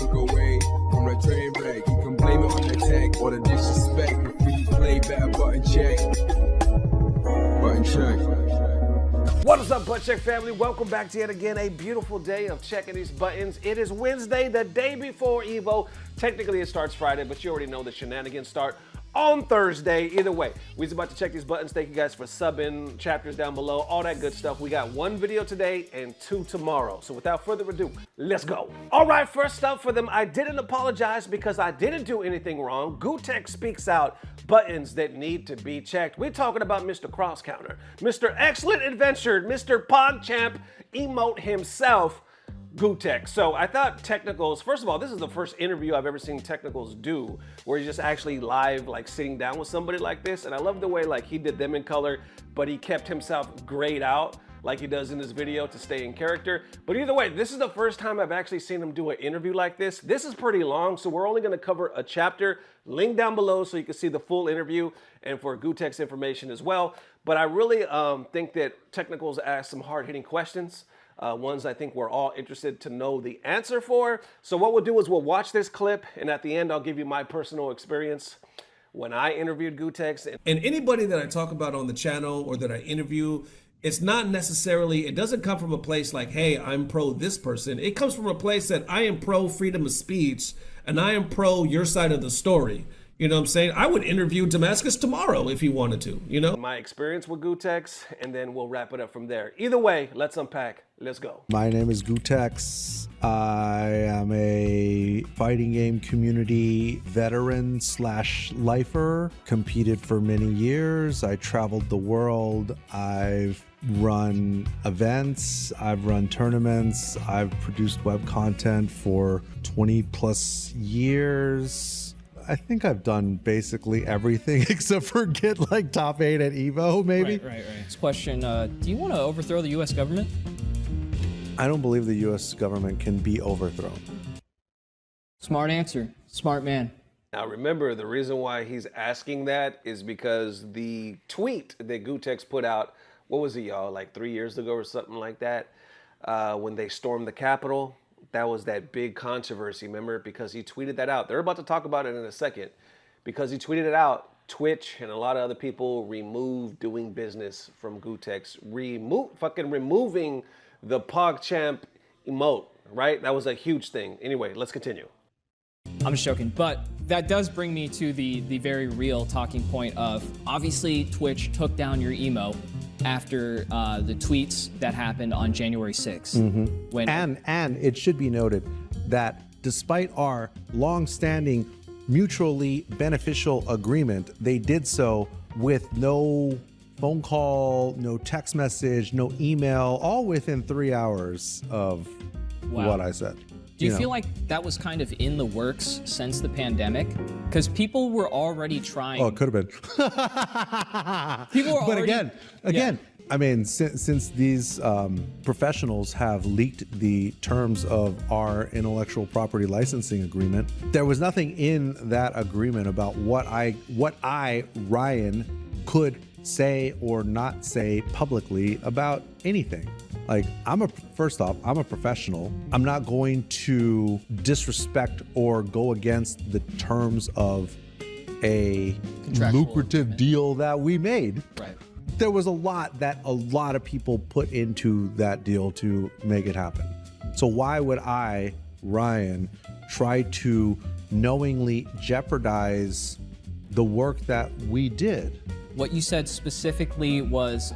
walk away from the train wreck. You can blame it on the tech or the disrespect. If you play better, button check. Button check. What is up, Butt Check family? Welcome back to yet again a beautiful day of checking these buttons. It is Wednesday, the day before Evo. Technically, it starts Friday, but you already know the shenanigans start on Thursday. Either way, we're about to check these buttons. Thank you guys for subbing, chapters down below, all that good stuff. We got one video today and two tomorrow. So without further ado, let's go. All right, first up for them, I didn't apologize because I didn't do anything wrong. Gootecks speaks out buttons that need to be checked. We're talking about Mr. Cross Counter, Mr. Excellent Adventure, Mr. PogChamp emote himself, Gootecks. So I thought Technicals, first of all, this is the first interview I've ever seen Technicals do where he's just actually live, like sitting down with somebody like this. And I love the way like he did them in color, but he kept himself grayed out like he does in this video to stay in character. But either way, this is the first time I've actually seen him do an interview like this. This is pretty long, so we're only gonna cover a chapter. Link down below so you can see the full interview and for Gootecks information as well. But I really think that Technicals asked some hard-hitting questions. Ones I think we're all interested to know the answer for. So what we'll do is we'll watch this clip, and at the end, I'll give you my personal experience when I interviewed Gootecks. And anybody that I talk about on the channel or that I interview, it's not necessarily, it doesn't come from a place like, hey, I'm pro this person. It comes from a place that I am pro freedom of speech and I am pro your side of the story. You know what I'm saying? I would interview Damascus tomorrow if he wanted to, you know? My experience with Gootecks, and then we'll wrap it up from there. Either way, let's unpack. Let's go. My name is Gootecks. I am a fighting game community veteran / lifer, competed for many years. I traveled the world. I've run events, I've run tournaments, I've produced web content for 20 plus years. I think I've done basically everything except for get like top 8 at Evo, maybe. Right. This question, do you want to overthrow the U.S. government? I don't believe the U.S. government can be overthrown. Smart answer. Smart man. Now remember, the reason why he's asking that is because the tweet that Gootecks put out, what was it, y'all, like 3 years ago or something like that, when they stormed the Capitol. That was that big controversy, remember? Because he tweeted that out. They're about to talk about it in a second. Because he tweeted it out, Twitch and a lot of other people removed doing business from Gootecks. Removing the PogChamp emote, right? That was a huge thing. Anyway, let's continue. I'm just joking, but that does bring me to the very real talking point of, obviously, Twitch took down your emo after the tweets that happened on January 6th. Mm-hmm. And it should be noted that despite our long-standing mutually beneficial agreement, they did so with no phone call, no text message, no email, all within 3 hours of what I said. Do you feel like that was kind of in the works since the pandemic? Because people were already trying. Oh, it could have been. People were but already, again, I mean, since these professionals have leaked the terms of our intellectual property licensing agreement, there was nothing in that agreement about what I, Ryan, could say or not say publicly about anything. Like, first off, I'm a professional. I'm not going to disrespect or go against the terms of a lucrative deal that we made. Right. There was a lot that a lot of people put into that deal to make it happen. So why would I, Ryan, try to knowingly jeopardize the work that we did? What you said specifically was,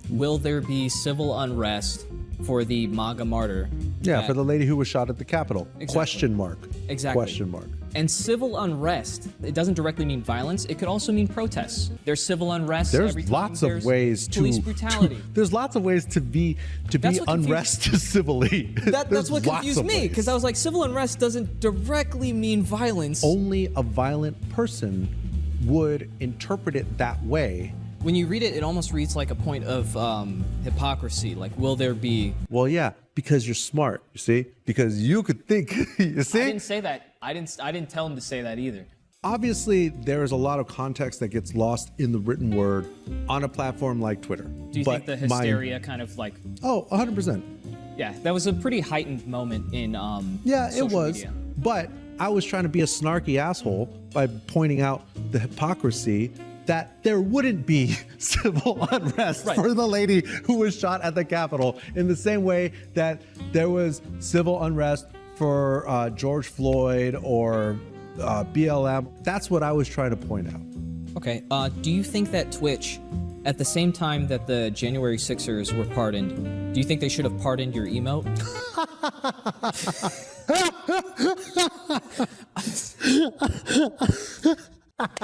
will there be civil unrest for the MAGA martyr? Yeah, for the lady who was shot at the Capitol. Exactly. Question mark. Exactly. Question mark. And civil unrest, it doesn't directly mean violence. It could also mean protests. There's civil unrest. There's lots of ways police brutality. There's lots of ways to be unrest civilly. That's what confused me, because I was like, civil unrest doesn't directly mean violence. Only a violent person would interpret it that way. When you read it, it almost reads like a point of hypocrisy. Like, will there be? Well, yeah, because you're smart. You see, because you could think. You see, I didn't say that. I didn't tell him to say that either. Obviously, there is a lot of context that gets lost in the written word on a platform like Twitter. Do you think the hysteria kind of like? Oh, 100%. Yeah, that was a pretty heightened moment in yeah, it was. media. But I was trying to be a snarky asshole by pointing out the hypocrisy that there wouldn't be civil unrest for the lady who was shot at the Capitol, in the same way that there was civil unrest for George Floyd or BLM. That's what I was trying to point out. Okay, do you think that Twitch, at the same time that the January 6ers were pardoned, do you think they should have pardoned your emote?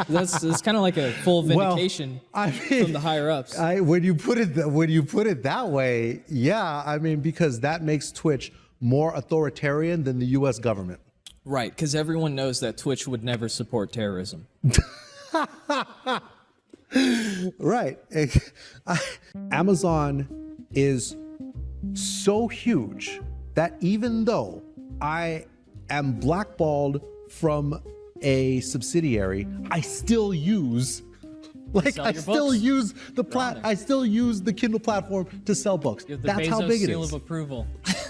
That's kind of like a full vindication from the higher ups. When you put it that way, yeah, I mean, because that makes Twitch more authoritarian than the U.S. government. Right, because everyone knows that Twitch would never support terrorism. Right. Amazon is so huge that even though I am blackballed from a subsidiary, I still use I still use the Kindle platform to sell books. That's how big it is. Seal of approval.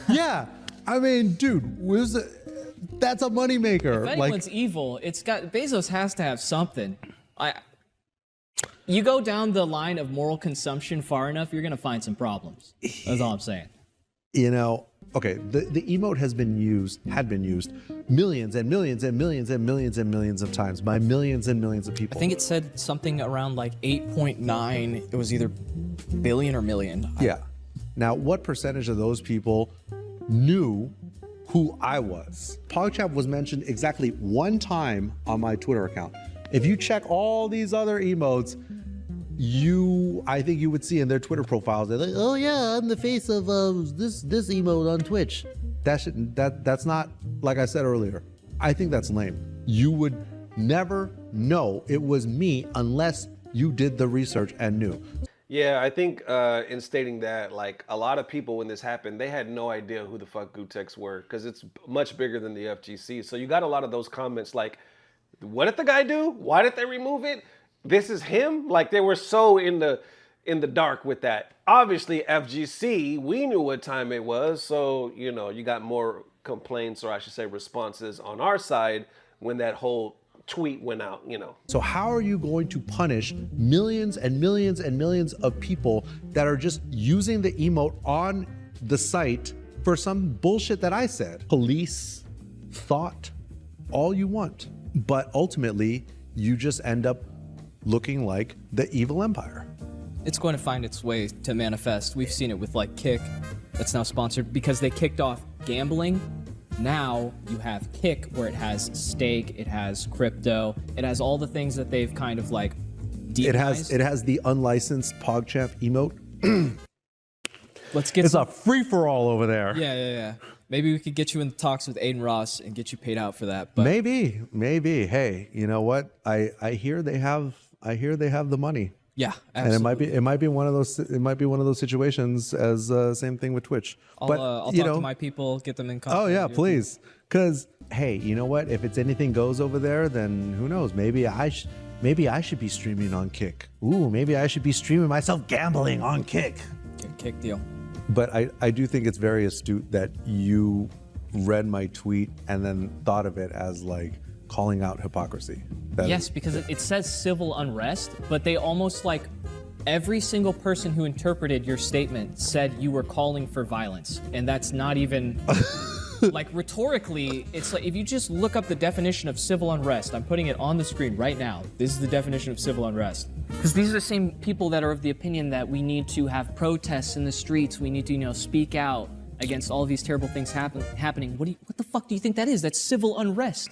Yeah. I mean, dude, that's a moneymaker. If anyone's evil, Bezos has to have something. You go down the line of moral consumption far enough, you're gonna find some problems. That's all I'm saying. You know, okay, the emote had been used millions and millions and millions and millions and millions of times by millions and millions of people. I think it said something around like 8.9. It was either billion or million. Yeah. Now, what percentage of those people knew who I was? PogChamp was mentioned exactly one time on my Twitter account. If you check all these other emotes, I think you would see in their Twitter profiles, they're like, oh yeah, I'm the face of this emote on Twitch. That's not, like I said earlier, I think that's lame. You would never know it was me unless you did the research and knew. Yeah, I think in stating that, like, a lot of people when this happened, they had no idea who the fuck Gootecks were, because it's much bigger than the FGC. So you got a lot of those comments like, what did the guy do? Why did they remove it? This is him? Like, they were so in the dark with that. Obviously, FGC, we knew what time it was, so, you know, you got more complaints, or I should say responses on our side when that whole tweet went out, you know. So how are you going to punish millions and millions and millions of people that are just using the emote on the site for some bullshit that I said? Police thought all you want, but ultimately you just end up looking like the evil empire. It's going to find its way to manifest. We've seen it with like Kick, that's now sponsored because they kicked off gambling. Now you have Kick, where it has stake, it has crypto, it has all the things that they've kind of like demonized. It has the unlicensed PogChamp emote. It's a free-for-all over there. Yeah. Maybe we could get you in talks with Aiden Ross and get you paid out for that. But maybe. Hey, you know what? I hear they have the money. Yeah, absolutely. And it might be one of those situations as same thing with Twitch. I'll talk to my people, get them in contact. Oh yeah, please. Because hey, you know what? If it's anything goes over there, then who knows? Maybe I should be streaming on Kick. Ooh, maybe I should be streaming myself gambling on Kick. Kick deal. But I do think it's very astute that you read my tweet and then thought of it as like calling out hypocrisy. Yes, because it says civil unrest, but they almost like every single person who interpreted your statement said you were calling for violence. And that's not even like rhetorically, it's like if you just look up the definition of civil unrest, I'm putting it on the screen right now. This is the definition of civil unrest. Because these are the same people that are of the opinion that we need to have protests in the streets. We need to, speak out against all of these terrible things happening. What the fuck do you think that is? That's civil unrest.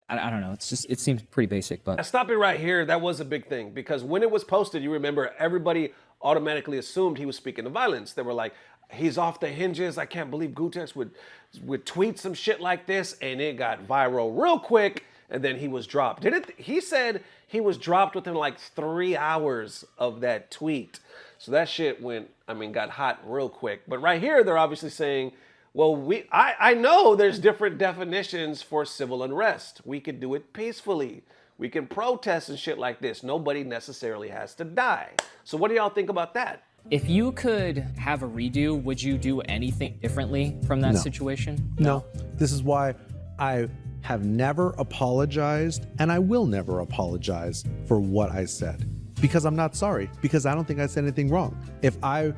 I don't know. It seems pretty basic, but. Stop it right here. That was a big thing because when it was posted, you remember everybody automatically assumed he was speaking of violence. They were like, he's off the hinges. I can't believe Gootecks would tweet some shit like this, and it got viral real quick, and then he was dropped. He said he was dropped within like 3 hours of that tweet. So that shit got hot real quick. But right here, they're obviously saying, well, I know there's different definitions for civil unrest. We could do it peacefully. We can protest and shit like this. Nobody necessarily has to die. So what do y'all think about that? If you could have a redo, would you do anything differently from that situation? No. This is why I have never apologized, and I will never apologize for what I said, because I'm not sorry, because I don't think I said anything wrong. If I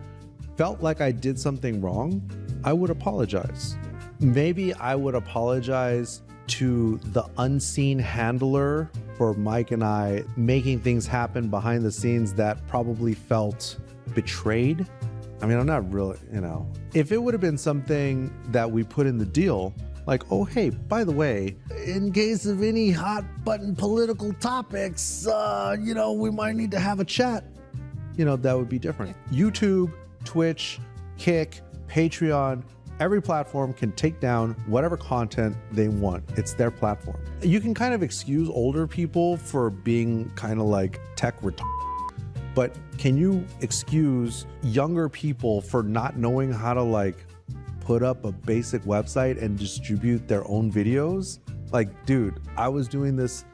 felt like I did something wrong, I would apologize. Maybe I would apologize to the unseen handler for Mike and I making things happen behind the scenes that probably felt betrayed. I mean, I'm not really, if it would have been something that we put in the deal, like, oh, hey, by the way, in case of any hot button political topics, we might need to have a chat, that would be different. YouTube, Twitch, Kick, Patreon, every platform can take down whatever content they want. It's their platform. You can kind of excuse older people for being kind of like tech retarded, but can you excuse younger people for not knowing how to like put up a basic website and distribute their own videos? Like, dude, I was doing this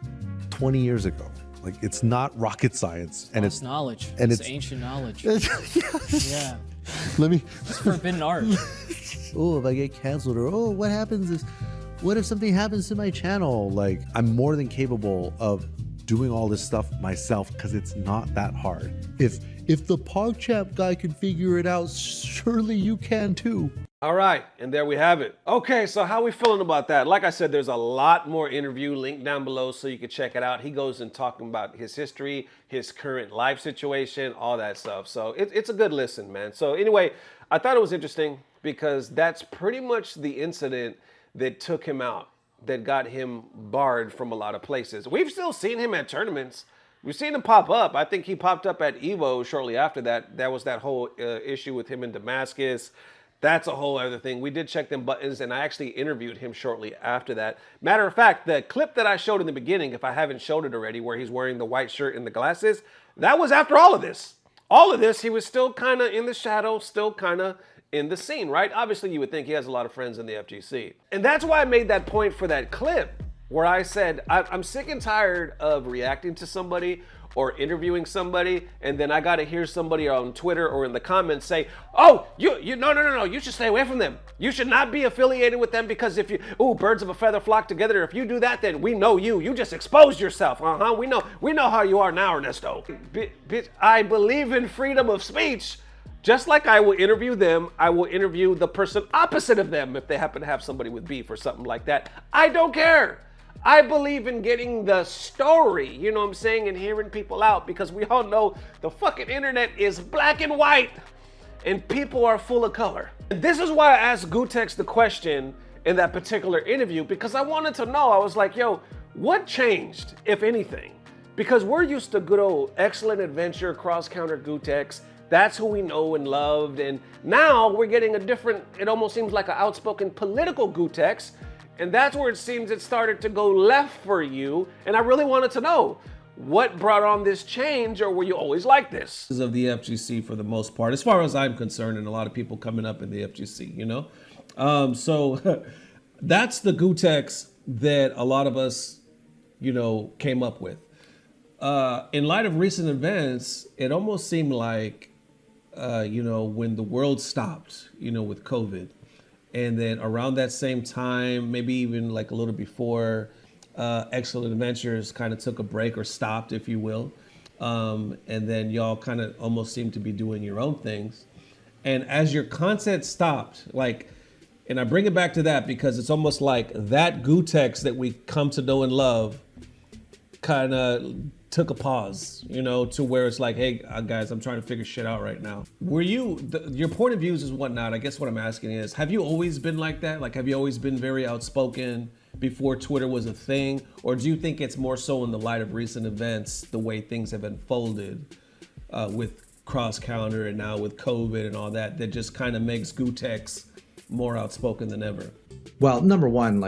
20 years ago. Like, it's not rocket science. And it's knowledge. And it's ancient knowledge. Yeah. Let me. It's forbidden art. Oh, if I get canceled, or what if something happens to my channel? Like, I'm more than capable of doing all this stuff myself, because it's not that hard. If the PogChamp guy can figure it out, surely you can too. All right, and there we have it. Okay, so how we feeling about that? Like I said, there's a lot more interview linked down below so you can check it out. He goes and talking about his history, his current life situation, all that stuff. So it's a good listen, man. So anyway, I thought it was interesting because that's pretty much the incident that took him out, that got him barred from a lot of places. We've still seen him at tournaments. We've seen him pop up. I think he popped up at Evo shortly after that. That was that whole issue with him in Damascus. That's a whole other thing. We did check them buttons, and I actually interviewed him shortly after that. Matter of fact, the clip that I showed in the beginning, if I haven't showed it already, where he's wearing the white shirt and the glasses, that was after all of this. All of this, he was still kind of in the shadow, still kind of in the scene, right? Obviously, you would think he has a lot of friends in the FGC. And that's why I made that point for that clip, where I said, I'm sick and tired of reacting to somebody or interviewing somebody, and then I gotta hear somebody on Twitter or in the comments say, oh, no, you should stay away from them. You should not be affiliated with them, because if you, birds of a feather flock together. If you do that, then we know you just exposed yourself. We know how you are now, Ernesto. Bitch, I believe in freedom of speech. Just like I will interview them, I will interview the person opposite of them if they happen to have somebody with beef or something like that. I don't care. I believe in getting the story, you know what I'm saying, and hearing people out, because we all know the fucking internet is black and white and people are full of color. And this is why I asked Gootecks the question in that particular interview, because I wanted to know. I was like, yo, what changed, if anything? Because we're used to good old excellent adventure, cross-counter Gootecks. That's who we know and loved. And now we're getting a different, it almost seems like an outspoken political Gootecks. And that's where it seems it started to go left for you. And I really wanted to know what brought on this change, or were you always like this? Of the FGC for the most part, as far as I'm concerned, and a lot of people coming up in the FGC, So that's the Gootecks that a lot of us, came up with. In light of recent events, it almost seemed like, when the world stopped, with COVID, and then around that same time, maybe even like a little before, Excellent Adventures kind of took a break or stopped, if you will. And then y'all kind of almost seemed to be doing your own things. And as your content stopped, and I bring it back to that because it's almost like that Gootecks that we come to know and love kind of took a pause, to where it's like, hey, guys, I'm trying to figure shit out right now. Were your point of views is whatnot? I guess what I'm asking is, have you always been like that? Like, have you always been very outspoken before Twitter was a thing? Or do you think it's more so in the light of recent events, the way things have unfolded with cross-counter and now with COVID and all that, that just kind of makes Gootecks more outspoken than ever? Well, number one,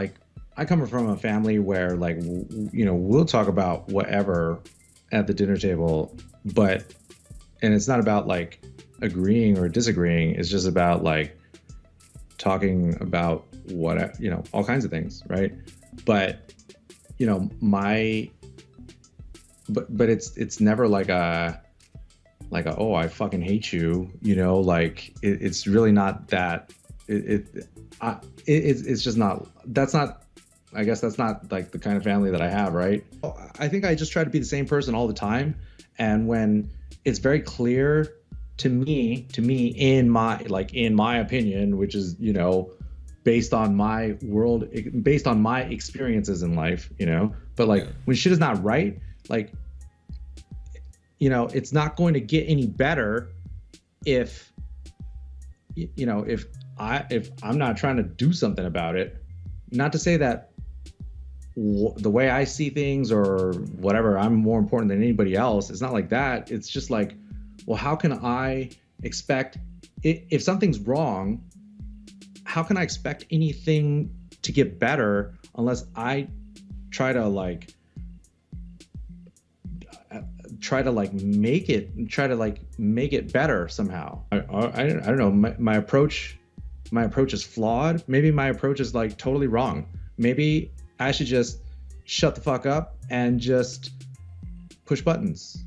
I come from a family where we'll talk about whatever at the dinner table, and it's not about agreeing or disagreeing. It's just about talking about what, all kinds of things. Right. But, but it's never oh, I fucking hate you. It's really not that. It's just not, that's not I guess that's not like the kind of family that I have, right? I think I just try to be the same person all the time. And when it's very clear to me, in my opinion, which is, you know, based on my world, based on my experiences in life, you know, but like when shit is not right, like, you know, it's not going to get any better if, you know, if I'm not trying to do something about it. Not to say that the way I see things or whatever, I'm more important than anybody else. It's not like that. It's just like, well, how can I expect, if something's wrong, how can I expect anything to get better unless I try to make it better somehow? I don't know. My approach is flawed. Maybe my approach is like totally wrong. Maybe I should just shut the fuck up and just push buttons.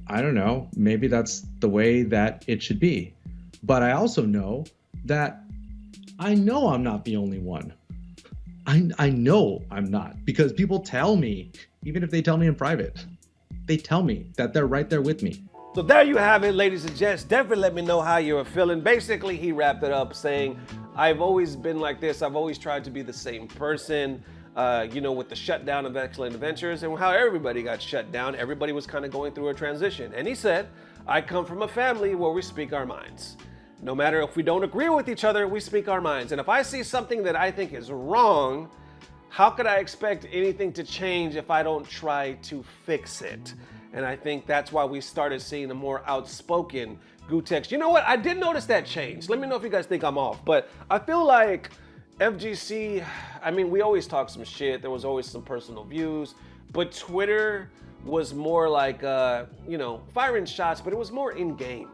I don't know. Maybe that's the way that it should be. But I also know that I'm not the only one. I know I'm not, because people tell me, even if they tell me in private, they tell me that they're right there with me. So there you have it, ladies and gents. Definitely let me know how you're feeling. Basically, he wrapped it up saying, I've always been like this. I've always tried to be the same person. You know, with the shutdown of Excellent Adventures and how everybody got shut down, everybody was kind of going through a transition. And he said, I come from a family where we speak our minds. No matter if we don't agree with each other, we speak our minds. And if I see something that I think is wrong, how could I expect anything to change if I don't try to fix it? And I think that's why we started seeing a more outspoken Gootecks. You know what? I did notice that change. Let me know if you guys think I'm off. But I feel like FGC, I mean, we always talk some shit. There was always some personal views. But Twitter was more like, you know, firing shots, but it was more in-game.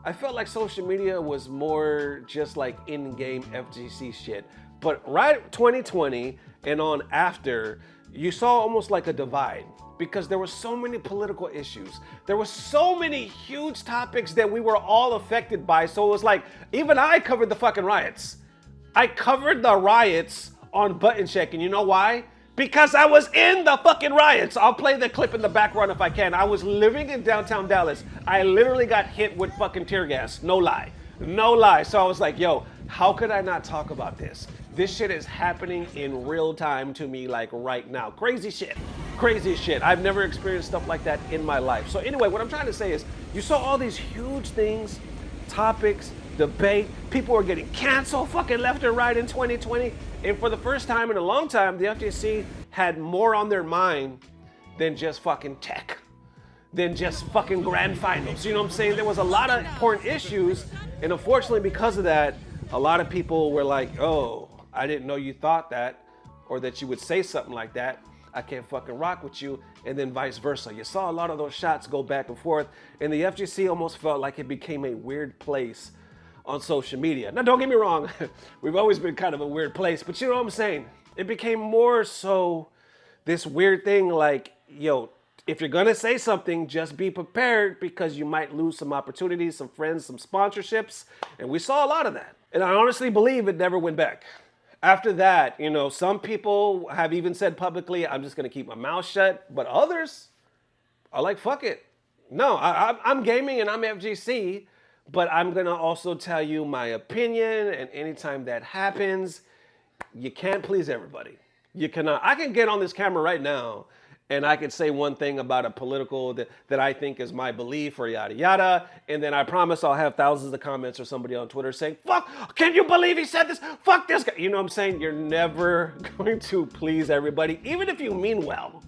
I felt like social media was more just like in-game FGC shit. But right 2020 and on after, you saw almost like a divide, because there were so many political issues. There were so many huge topics that we were all affected by. So it was like, even I covered the fucking riots. I covered the riots on Button Check, and you know why? Because I was in the fucking riots. I'll play the clip in the background if I can. I was living in downtown Dallas. I literally got hit with fucking tear gas. No lie. No lie. So I was like, yo, how could I not talk about this? This shit is happening in real time to me, like right now. Crazy shit. Crazy shit. I've never experienced stuff like that in my life. So anyway, what I'm trying to say is, you saw all these huge things, topics, debate. People were getting canceled fucking left and right in 2020. And for the first time in a long time, the FGC had more on their mind than just fucking tech, than just fucking grand finals. You know what I'm saying? There was a lot of important issues. And unfortunately, because of that, a lot of people were like, oh, I didn't know you thought that, or that you would say something like that. I can't fucking rock with you. And then vice versa. You saw a lot of those shots go back and forth. And the FGC almost felt like it became a weird place on social media. Now, don't get me wrong. We've always been kind of a weird place, but you know what I'm saying? It became more so this weird thing like, yo, if you're gonna say something, just be prepared, because you might lose some opportunities, some friends, some sponsorships. And we saw a lot of that. And I honestly believe it never went back. After that, you know, some people have even said publicly, I'm just gonna keep my mouth shut. But others are like, fuck it. No, I'm gaming and I'm FGC, but I'm gonna also tell you my opinion. And anytime that happens, you can't please everybody. You cannot. I can get on this camera right now and I could say one thing about a political that I think is my belief, or yada yada, and then I promise I'll have thousands of comments or somebody on Twitter saying, fuck, can you believe he said this? Fuck this guy. You know what I'm saying? You're never going to please everybody, even if you mean well.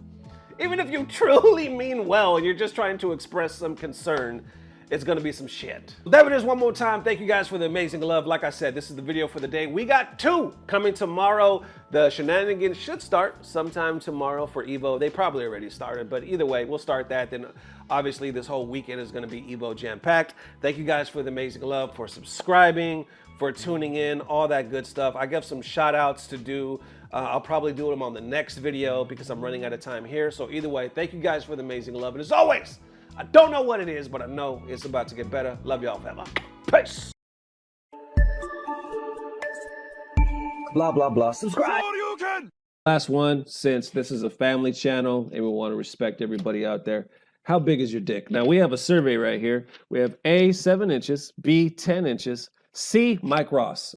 Even if you truly mean well and you're just trying to express some concern, it's gonna be some shit. There it is one more time. Thank you guys for the amazing love. Like I said, this is the video for the day. We got 2 coming tomorrow. The shenanigans should start sometime tomorrow for Evo. They probably already started, but either way, we'll start that. Then obviously this whole weekend is gonna be Evo jam-packed. Thank you guys for the amazing love, for subscribing, for tuning in, all that good stuff. I got some shout outs to do. I'll probably do them on the next video because I'm running out of time here. So either way, thank you guys for the amazing love. And as always, I don't know what it is, but I know it's about to get better. Love y'all, fella. Peace. Blah, blah, blah. Subscribe. Last one, since this is a family channel and we want to respect everybody out there. How big is your dick? Now, we have a survey right here. We have A, 7 inches, B, 10 inches, C, Mike Ross.